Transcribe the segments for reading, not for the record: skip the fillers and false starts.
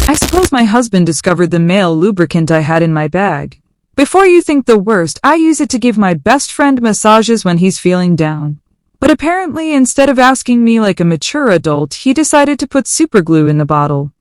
I suppose my husband discovered the male lubricant I had in my bag. Before you think the worst, I use it to give my best friend massages when he's feeling down. But apparently, instead of asking me like a mature adult, he decided to put superglue in the bottle.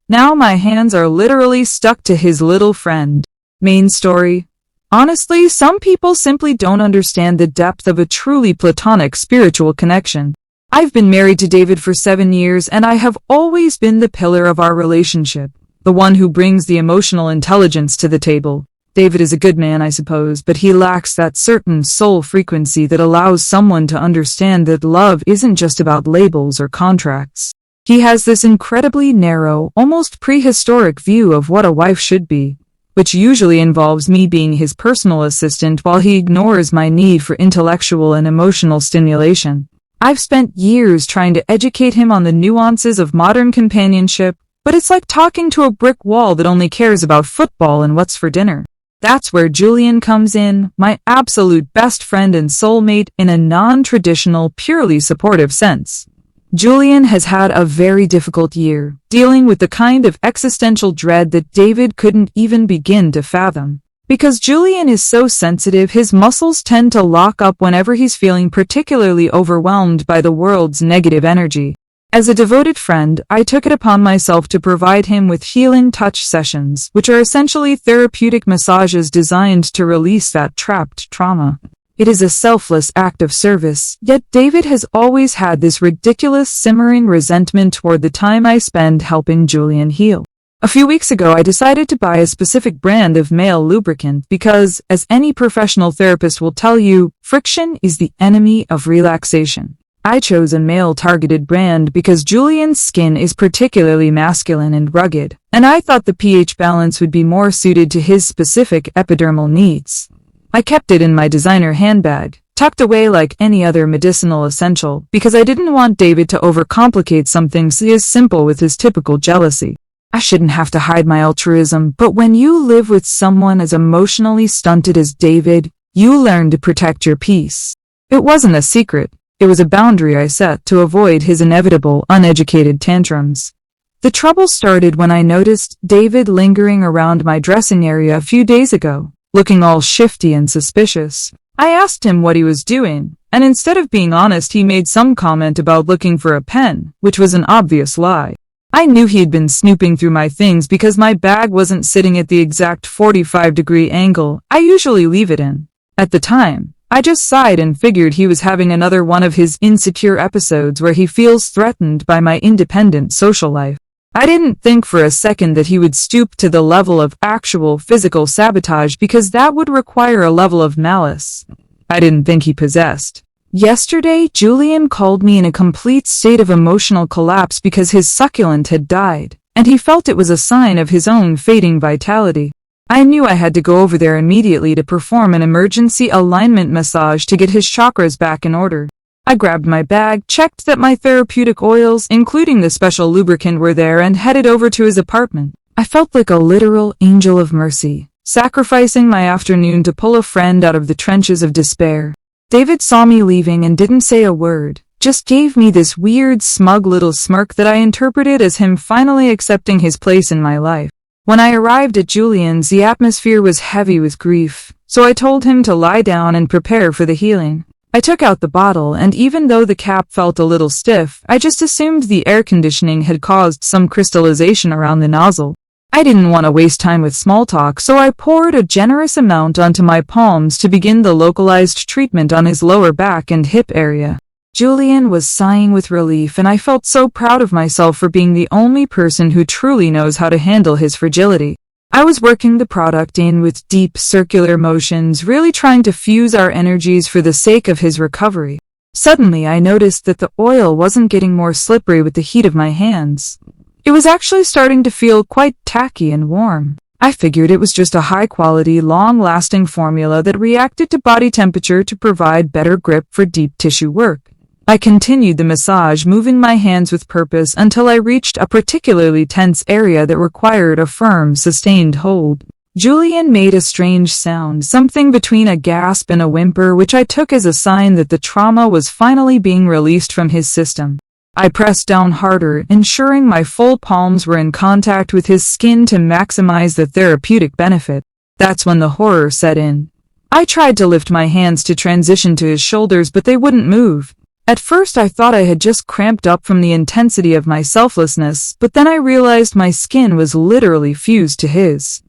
Now my hands are literally stuck to his little friend. Main story. Honestly, some people simply don't understand the depth of a truly platonic spiritual connection. I've been married to David for 7 years, and I have always been the pillar of our relationship, the one who brings the emotional intelligence to the table. David is a good man, I suppose, but he lacks that certain soul frequency that allows someone to understand that love isn't just about labels or contracts. He has this incredibly narrow, almost prehistoric view of what a wife should be, which usually involves me being his personal assistant while he ignores my need for intellectual and emotional stimulation. I've spent years trying to educate him on the nuances of modern companionship, but it's like talking to a brick wall that only cares about football and what's for dinner. That's where Julian comes in, my absolute best friend and soulmate in a non-traditional, purely supportive sense. Julian has had a very difficult year, dealing with the kind of existential dread that David couldn't even begin to fathom. Because Julian is so sensitive, his muscles tend to lock up whenever he's feeling particularly overwhelmed by the world's negative energy. As a devoted friend, I took it upon myself to provide him with healing touch sessions, which are essentially therapeutic massages designed to release that trapped trauma. It is a selfless act of service, yet David has always had this ridiculous simmering resentment toward the time I spend helping Julian heal. A few weeks ago, I decided to buy a specific brand of male lubricant because, as any professional therapist will tell you, friction is the enemy of relaxation. I chose a male-targeted brand because Julian's skin is particularly masculine and rugged, and I thought the pH balance would be more suited to his specific epidermal needs. I kept it in my designer handbag, tucked away like any other medicinal essential, because I didn't want David to overcomplicate something so simple with his typical jealousy. I shouldn't have to hide my altruism, but when you live with someone as emotionally stunted as David, you learn to protect your peace. It wasn't a secret. It was a boundary I set to avoid his inevitable, uneducated tantrums. The trouble started when I noticed David lingering around my dressing area a few days ago, looking all shifty and suspicious. I asked him what he was doing, and instead of being honest, he made some comment about looking for a pen, which was an obvious lie. I knew he'd been snooping through my things because my bag wasn't sitting at the exact 45-degree angle I usually leave it in. At the time, I just sighed and figured he was having another one of his insecure episodes where he feels threatened by my independent social life. I didn't think for a second that he would stoop to the level of actual physical sabotage because that would require a level of malice I didn't think he possessed. Yesterday, Julian called me in a complete state of emotional collapse because his succulent had died, and he felt it was a sign of his own fading vitality. I knew I had to go over there immediately to perform an emergency alignment massage to get his chakras back in order. I grabbed my bag, checked that my therapeutic oils, including the special lubricant, were there, and headed over to his apartment. I felt like a literal angel of mercy, sacrificing my afternoon to pull a friend out of the trenches of despair. David saw me leaving and didn't say a word, just gave me this weird, smug little smirk that I interpreted as him finally accepting his place in my life. When I arrived at Julian's, the atmosphere was heavy with grief, so I told him to lie down and prepare for the healing. I took out the bottle, and even though the cap felt a little stiff, I just assumed the air conditioning had caused some crystallization around the nozzle. I didn't want to waste time with small talk, so I poured a generous amount onto my palms to begin the localized treatment on his lower back and hip area. Julian was sighing with relief, and I felt so proud of myself for being the only person who truly knows how to handle his fragility. I was working the product in with deep circular motions, really trying to fuse our energies for the sake of his recovery. Suddenly, I noticed that the oil wasn't getting more slippery with the heat of my hands. It was actually starting to feel quite tacky and warm. I figured it was just a high-quality, long-lasting formula that reacted to body temperature to provide better grip for deep tissue work. I continued the massage, moving my hands with purpose until I reached a particularly tense area that required a firm, sustained hold. Julian made a strange sound, something between a gasp and a whimper, which I took as a sign that the trauma was finally being released from his system. I pressed down harder, ensuring my full palms were in contact with his skin to maximize the therapeutic benefit. That's when the horror set in. I tried to lift my hands to transition to his shoulders, but they wouldn't move. At first I thought I had just cramped up from the intensity of my selflessness, but then I realized my skin was literally fused to his.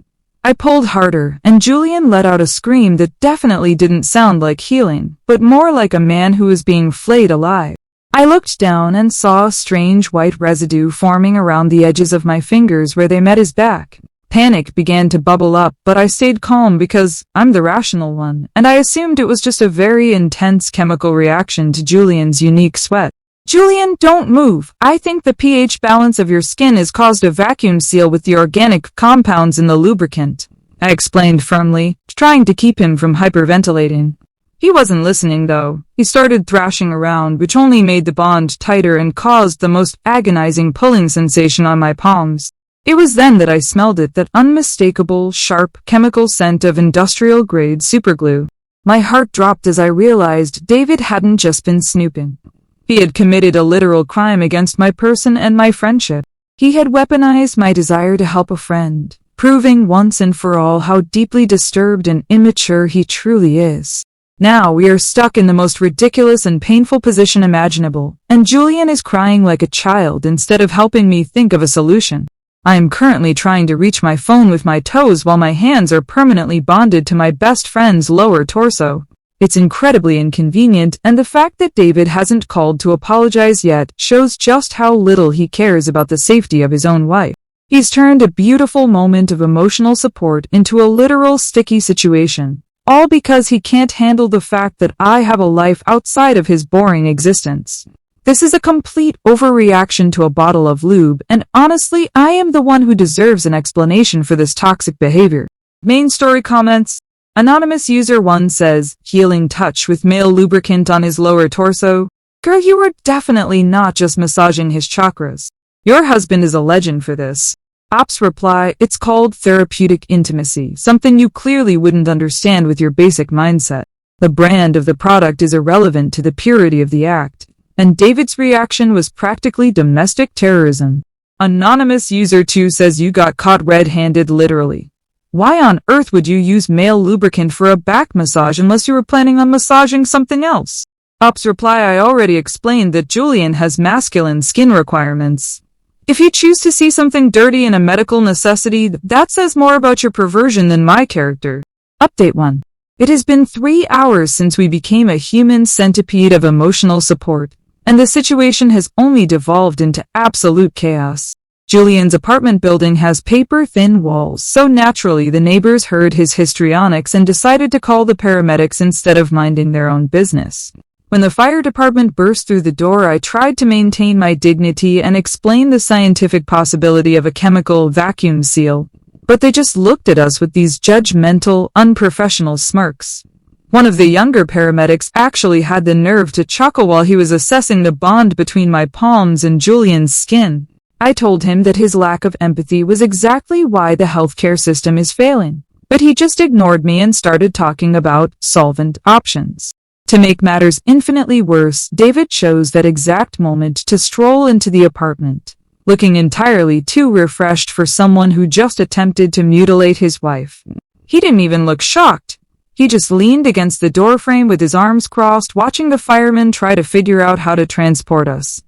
I pulled harder, and Julian let out a scream that definitely didn't sound like healing, but more like a man who was being flayed alive. I looked down and saw a strange white residue forming around the edges of my fingers where they met his back. Panic began to bubble up, but I stayed calm because I'm the rational one, and I assumed it was just a very intense chemical reaction to Julian's unique sweat. Julian, don't move. I think the pH balance of your skin has caused a vacuum seal with the organic compounds in the lubricant, I explained firmly, trying to keep him from hyperventilating. He wasn't listening, though. He started thrashing around, which only made the bond tighter and caused the most agonizing pulling sensation on my palms. It was then that I smelled it, that unmistakable, sharp, chemical scent of industrial-grade superglue. My heart dropped as I realized David hadn't just been snooping. He had committed a literal crime against my person and my friendship. He had weaponized my desire to help a friend, proving once and for all how deeply disturbed and immature he truly is. Now we are stuck in the most ridiculous and painful position imaginable, and Julian is crying like a child instead of helping me think of a solution. I am currently trying to reach my phone with my toes while my hands are permanently bonded to my best friend's lower torso. It's incredibly inconvenient, and the fact that David hasn't called to apologize yet shows just how little he cares about the safety of his own wife. He's turned a beautiful moment of emotional support into a literal sticky situation, all because he can't handle the fact that I have a life outside of his boring existence. This is a complete overreaction to a bottle of lube, and honestly, I am the one who deserves an explanation for this toxic behavior. Main story comments. Anonymous user 1 says, healing touch with male lubricant on his lower torso. Girl, you were definitely not just massaging his chakras. Your husband is a legend for this. Ops reply, it's called therapeutic intimacy, something you clearly wouldn't understand with your basic mindset. The brand of the product is irrelevant to the purity of the act. And David's reaction was practically domestic terrorism. Anonymous user 2 says you got caught red-handed literally. Why on earth would you use male lubricant for a back massage unless you were planning on massaging something else? Ops reply, I already explained that Julian has masculine skin requirements. If you choose to see something dirty in a medical necessity, that says more about your perversion than my character. Update 1. It has been 3 hours since we became a human centipede of emotional support, and the situation has only devolved into absolute chaos. Julian's apartment building has paper-thin walls, so naturally the neighbors heard his histrionics and decided to call the paramedics instead of minding their own business. When the fire department burst through the door, I tried to maintain my dignity and explain the scientific possibility of a chemical vacuum seal, but they just looked at us with these judgmental, unprofessional smirks. One of the younger paramedics actually had the nerve to chuckle while he was assessing the bond between my palms and Julian's skin. I told him that his lack of empathy was exactly why the healthcare system is failing, but he just ignored me and started talking about solvent options. To make matters infinitely worse, David chose that exact moment to stroll into the apartment, looking entirely too refreshed for someone who just attempted to mutilate his wife. He didn't even look shocked. He just leaned against the doorframe with his arms crossed, watching the firemen try to figure out how to transport us.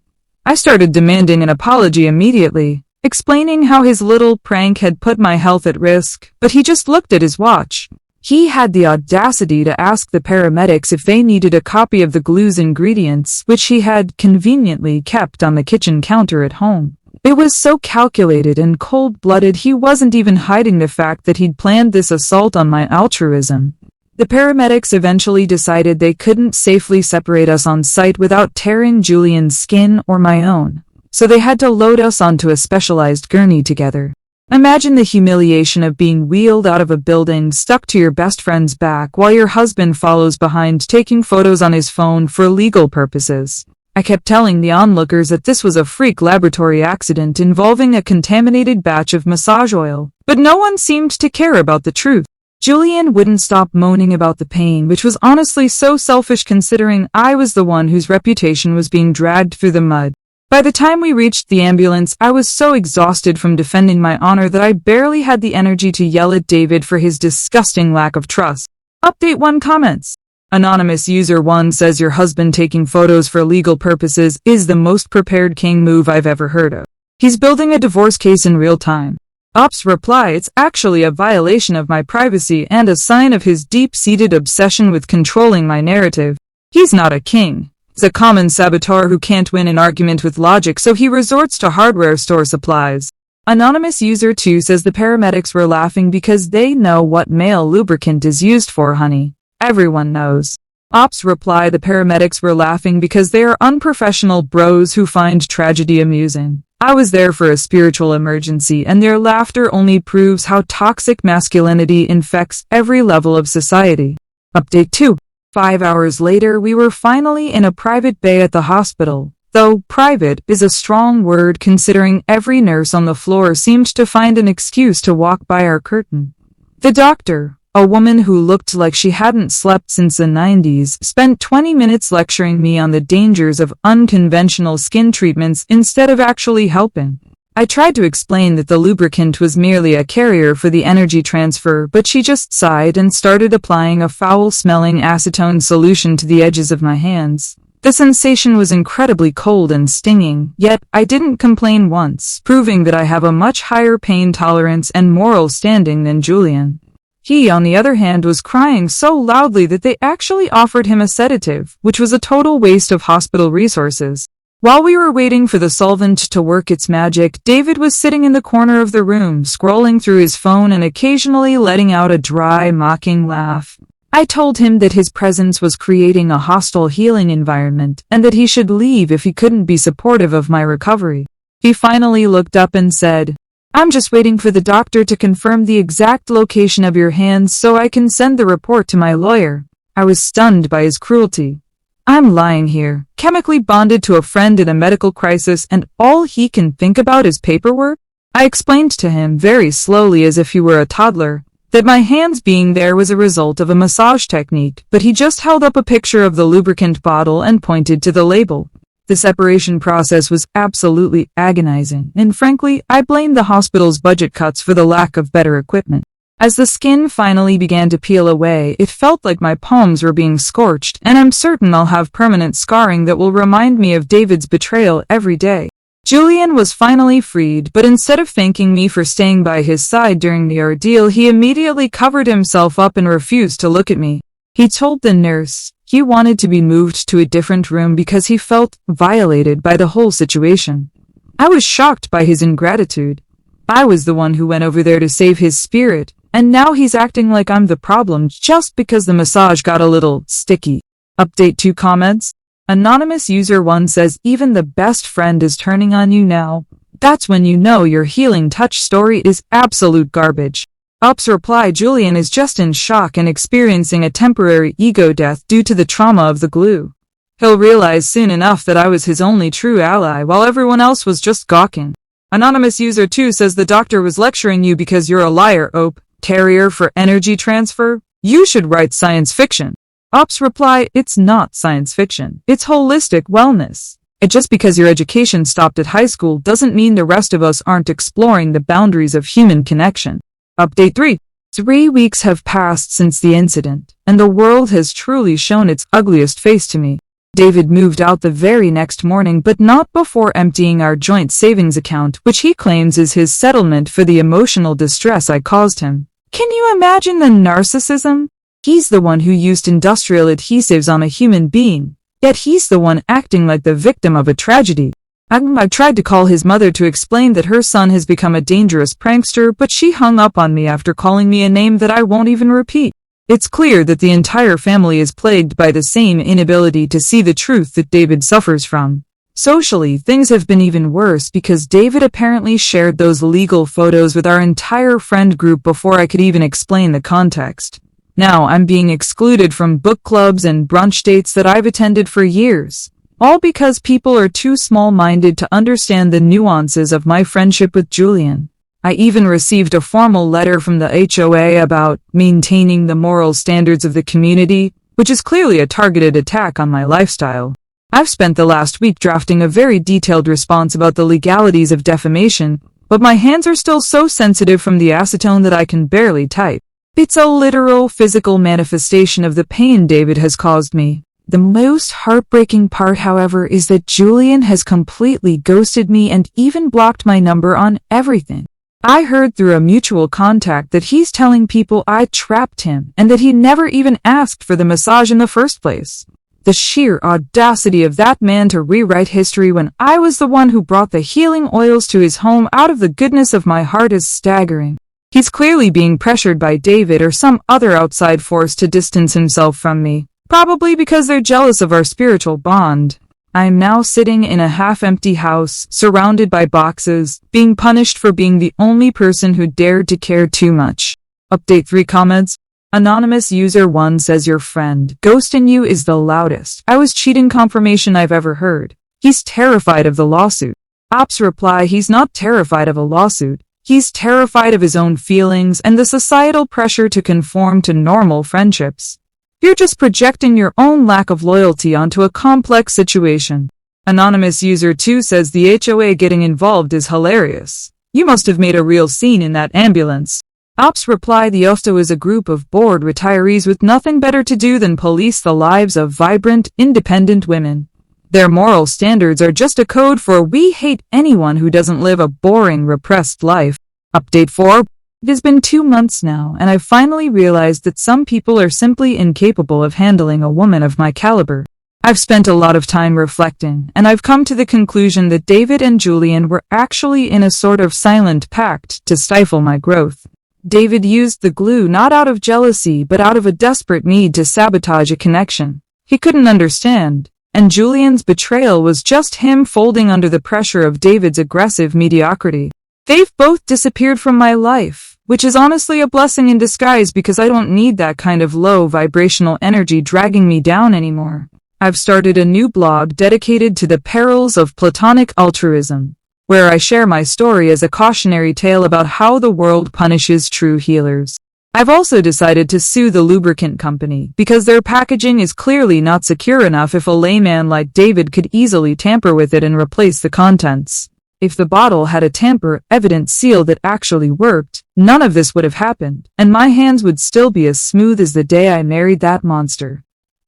I started demanding an apology immediately, explaining how his little prank had put my health at risk, but he just looked at his watch. He had the audacity to ask the paramedics if they needed a copy of the glue's ingredients, which he had conveniently kept on the kitchen counter at home. It was so calculated and cold-blooded he wasn't even hiding the fact that he'd planned this assault on my altruism. The paramedics eventually decided they couldn't safely separate us on site without tearing Julian's skin or my own, so they had to load us onto a specialized gurney together. Imagine the humiliation of being wheeled out of a building stuck to your best friend's back while your husband follows behind taking photos on his phone for legal purposes. I kept telling the onlookers that this was a freak laboratory accident involving a contaminated batch of massage oil, but no one seemed to care about the truth. Julian wouldn't stop moaning about the pain, which was honestly so selfish considering I was the one whose reputation was being dragged through the mud. By the time we reached the ambulance, I was so exhausted from defending my honor that I barely had the energy to yell at David for his disgusting lack of trust. Update 1 comments. Anonymous user 1 says your husband taking photos for legal purposes is the most prepared king move I've ever heard of. He's building a divorce case in real time. Ops reply, it's actually a violation of my privacy and a sign of his deep-seated obsession with controlling my narrative. He's not a king. He's a common saboteur who can't win an argument with logic, so he resorts to hardware store supplies. Anonymous user 2 says the paramedics were laughing because they know what male lubricant is used for, honey. Everyone knows. Ops reply, the paramedics were laughing because they are unprofessional bros who find tragedy amusing. I was there for a spiritual emergency, and their laughter only proves how toxic masculinity infects every level of society. Update 2. 5 hours later, we were finally in a private bay at the hospital. Though private is a strong word considering every nurse on the floor seemed to find an excuse to walk by our curtain. The doctor, a woman who looked like she hadn't slept since the 90s, spent 20 minutes lecturing me on the dangers of unconventional skin treatments instead of actually helping. I tried to explain that the lubricant was merely a carrier for the energy transfer, but she just sighed and started applying a foul-smelling acetone solution to the edges of my hands. The sensation was incredibly cold and stinging, yet I didn't complain once, proving that I have a much higher pain tolerance and moral standing than Julian. He, on the other hand, was crying so loudly that they actually offered him a sedative, which was a total waste of hospital resources. While we were waiting for the solvent to work its magic, David was sitting in the corner of the room, scrolling through his phone and occasionally letting out a dry, mocking laugh. I told him that his presence was creating a hostile healing environment, and that he should leave if he couldn't be supportive of my recovery. He finally looked up and said, I'm just waiting for the doctor to confirm the exact location of your hands so I can send the report to my lawyer. I was stunned by his cruelty. I'm lying here, chemically bonded to a friend in a medical crisis, and all he can think about is paperwork? I explained to him, very slowly as if he were a toddler, that my hands being there was a result of a massage technique, but he just held up a picture of the lubricant bottle and pointed to the label. The separation process was absolutely agonizing, and frankly, I blamed the hospital's budget cuts for the lack of better equipment. As the skin finally began to peel away, it felt like my palms were being scorched, and I'm certain I'll have permanent scarring that will remind me of David's betrayal every day. Julian was finally freed, but instead of thanking me for staying by his side during the ordeal, he immediately covered himself up and refused to look at me. He told the nurse he wanted to be moved to a different room because he felt violated by the whole situation. I was shocked by his ingratitude. I was the one who went over there to save his spirit, and now he's acting like I'm the problem just because the massage got a little sticky. Update 2 comments. Anonymous user 1 says even the best friend is turning on you now. That's when you know your healing touch story is absolute garbage. Ops reply, Julian is just in shock and experiencing a temporary ego death due to the trauma of the glue. He'll realize soon enough that I was his only true ally while everyone else was just gawking. Anonymous user 2 says the doctor was lecturing you because you're a liar, Ope. Carrier for energy transfer? You should write science fiction. Ops reply, it's not science fiction. It's holistic wellness. Just because your education stopped at high school doesn't mean the rest of us aren't exploring the boundaries of human connection. Update 3. 3 weeks have passed since the incident, and the world has truly shown its ugliest face to me. David moved out the very next morning, but not before emptying our joint savings account, which he claims is his settlement for the emotional distress I caused him. Can you imagine the narcissism? He's the one who used industrial adhesives on a human being, yet he's the one acting like the victim of a tragedy. I tried to call his mother to explain that her son has become a dangerous prankster, but she hung up on me after calling me a name that I won't even repeat. It's clear that the entire family is plagued by the same inability to see the truth that David suffers from. Socially, things have been even worse because David apparently shared those legal photos with our entire friend group before I could even explain the context. Now I'm being excluded from book clubs and brunch dates that I've attended for years. All because people are too small-minded to understand the nuances of my friendship with Julian. I even received a formal letter from the HOA about maintaining the moral standards of the community, which is clearly a targeted attack on my lifestyle. I've spent the last week drafting a very detailed response about the legalities of defamation, but my hands are still so sensitive from the acetone that I can barely type. It's a literal physical manifestation of the pain David has caused me. The most heartbreaking part, however, is that Julian has completely ghosted me and even blocked my number on everything. I heard through a mutual contact that he's telling people I trapped him and that he never even asked for the massage in the first place. The sheer audacity of that man to rewrite history when I was the one who brought the healing oils to his home out of the goodness of my heart is staggering. He's clearly being pressured by David or some other outside force to distance himself from me, probably because they're jealous of our spiritual bond. I'm now sitting in a half-empty house, surrounded by boxes, being punished for being the only person who dared to care too much. Update 3 comments. Anonymous user 1 says your friend, ghosting you is the loudest I was cheating confirmation I've ever heard. He's terrified of the lawsuit. Ops reply he's not terrified of a lawsuit. He's terrified of his own feelings and the societal pressure to conform to normal friendships. You're just projecting your own lack of loyalty onto a complex situation. Anonymous user 2 says the HOA getting involved is hilarious. You must have made a real scene in that ambulance. Ops reply the OFTA is a group of bored retirees with nothing better to do than police the lives of vibrant, independent women. Their moral standards are just a code for we hate anyone who doesn't live a boring, repressed life. Update 4. It has been 2 months now, and I've finally realized that some people are simply incapable of handling a woman of my caliber. I've spent a lot of time reflecting, and I've come to the conclusion that David and Julian were actually in a sort of silent pact to stifle my growth. David used the glue not out of jealousy but out of a desperate need to sabotage a connection he couldn't understand, and Julian's betrayal was just him folding under the pressure of David's aggressive mediocrity. They've both disappeared from my life, which is honestly a blessing in disguise because I don't need that kind of low vibrational energy dragging me down anymore. I've started a new blog dedicated to the perils of platonic altruism, where I share my story as a cautionary tale about how the world punishes true healers. I've also decided to sue the lubricant company because their packaging is clearly not secure enough if a layman like David could easily tamper with it and replace the contents. If the bottle had a tamper-evident seal that actually worked, none of this would have happened, and my hands would still be as smooth as the day I married that monster.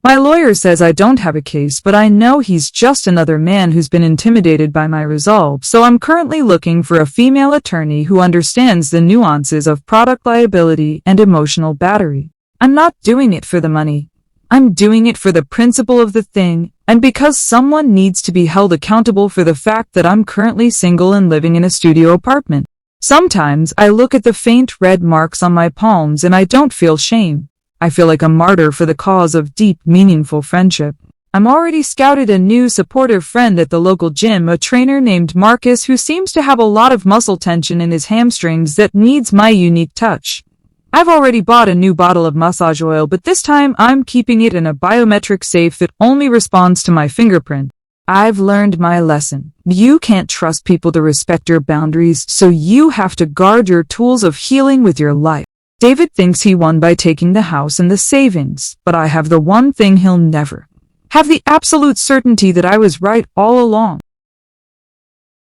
My lawyer says I don't have a case, but I know he's just another man who's been intimidated by my resolve, so I'm currently looking for a female attorney who understands the nuances of product liability and emotional battery. I'm not doing it for the money. I'm doing it for the principle of the thing, and because someone needs to be held accountable for the fact that I'm currently single and living in a studio apartment. Sometimes I look at the faint red marks on my palms and I don't feel shame. I feel like a martyr for the cause of deep, meaningful friendship. I'm already scouted a new supportive friend at the local gym, a trainer named Marcus who seems to have a lot of muscle tension in his hamstrings that needs my unique touch. I've already bought a new bottle of massage oil, but this time I'm keeping it in a biometric safe that only responds to my fingerprint. I've learned my lesson. You can't trust people to respect your boundaries, so you have to guard your tools of healing with your life. David thinks he won by taking the house and the savings, but I have the one thing he'll never have: the absolute certainty that I was right all along.